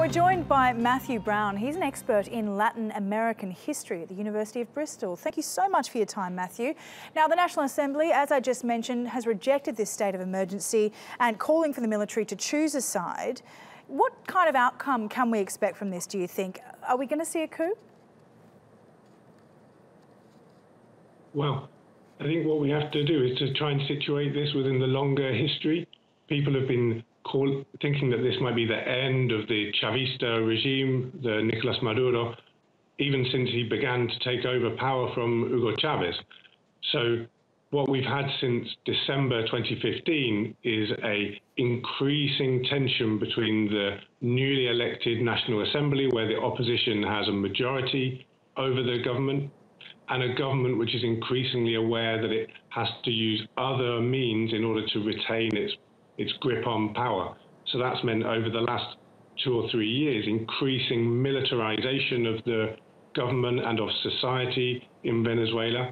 we're joined by Matthew Brown. He's an expert in Latin American history at the University of Bristol. Thank you so much for your time, Matthew. Now, the National Assembly, as I just mentioned, has rejected this state of emergency and calling for the military to choose a side. What kind of outcome can we expect from this, do you think? Are we going to see a coup? Well, I think what we have to do is to try and situate this within the longer history. People have been thinking that this might be the end of the Chavista regime, the Nicolas Maduro, even since he began to take over power from Hugo Chavez. So what we've had since December 2015 is a increasing tension between the newly elected National Assembly, where the opposition has a majority over the government, and a government which is increasingly aware that it has to use other means in order to retain its grip on power. So that's meant over the last 2 or 3 years, increasing militarization of the government and of society in Venezuela,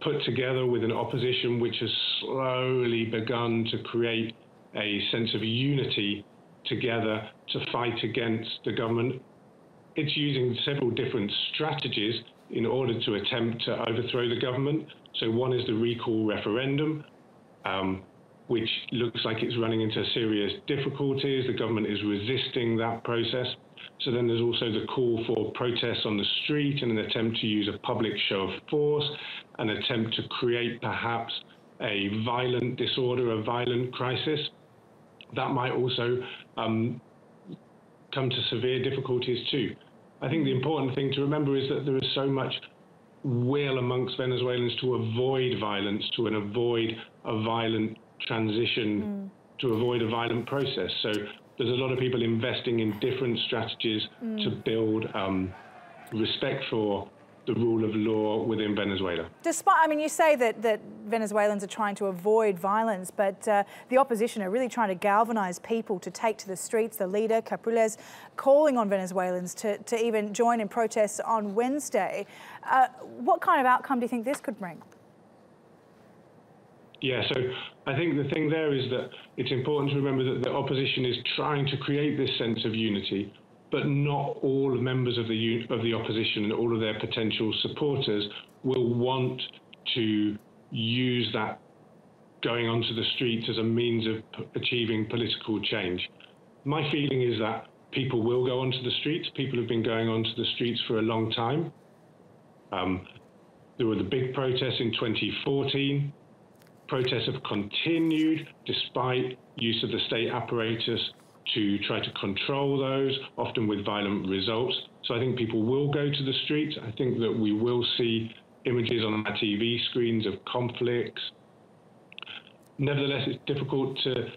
put together with an opposition which has slowly begun to create a sense of unity together to fight against the government. It's using several different strategies in order to attempt to overthrow the government. So one is the recall referendum, which looks like it's running into serious difficulties. The government is resisting that process. So then there's also the call for protests on the street and an attempt to use a public show of force, an attempt to create perhaps a violent disorder, a violent crisis. That might also come to severe difficulties too. I think the important thing to remember is that there is so much will amongst Venezuelans to avoid violence, to avoid a violent transition, to avoid a violent process. So there's a lot of people investing in different strategies to build respect for the rule of law within Venezuela. Despite, I mean, you say that Venezuelans are trying to avoid violence, but the opposition are really trying to galvanise people to take to the streets. The leader, Capriles, calling on Venezuelans to even join in protests on Wednesday. What kind of outcome do you think this could bring? Yeah, so I think the thing there is that it's important to remember that the opposition is trying to create this sense of unity, but not all members of the opposition and all of their potential supporters will want to use that going onto the streets as a means of achieving political change. My feeling is that people will go onto the streets. People have been going onto the streets for a long time. There were the big protests in 2014. Protests have continued despite use of the state apparatus to try to control those, often with violent results. So I think people will go to the streets. I think that we will see images on our TV screens of conflicts. Nevertheless, it's difficult to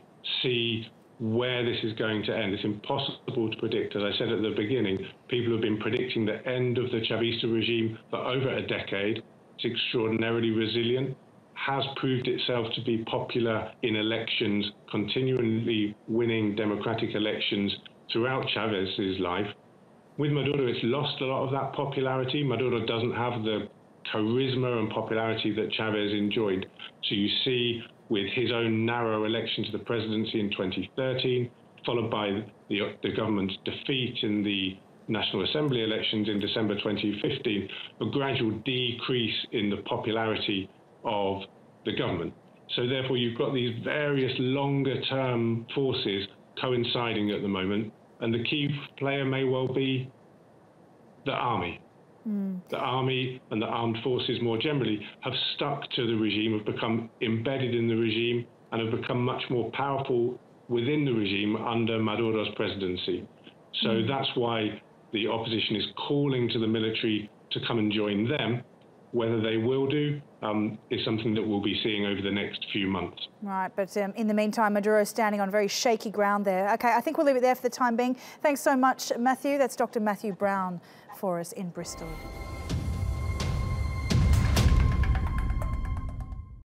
see where this is going to end. It's impossible to predict. As I said at the beginning, people have been predicting the end of the Chavista regime for over a decade. It's extraordinarily resilient, has proved itself to be popular in elections, continually winning democratic elections throughout Chavez's life. With Maduro, it's lost a lot of that popularity. Maduro doesn't have the charisma and popularity that Chavez enjoyed. So you see with his own narrow election to the presidency in 2013, followed by the government's defeat in the National Assembly elections in December 2015, a gradual decrease in the popularity of the government. So therefore, you've got these various longer-term forces coinciding at the moment, and the key player may well be the army. The army and the armed forces more generally have stuck to the regime, have become embedded in the regime, and have become much more powerful within the regime under Maduro's presidency. So that's why the opposition is calling to the military to come and join them. Whether they will do is something that we'll be seeing over the next few months. Right, but in the meantime, Maduro is standing on very shaky ground there. OK, I think we'll leave it there for the time being. Thanks so much, Matthew. That's Dr. Matthew Brown for us in Bristol.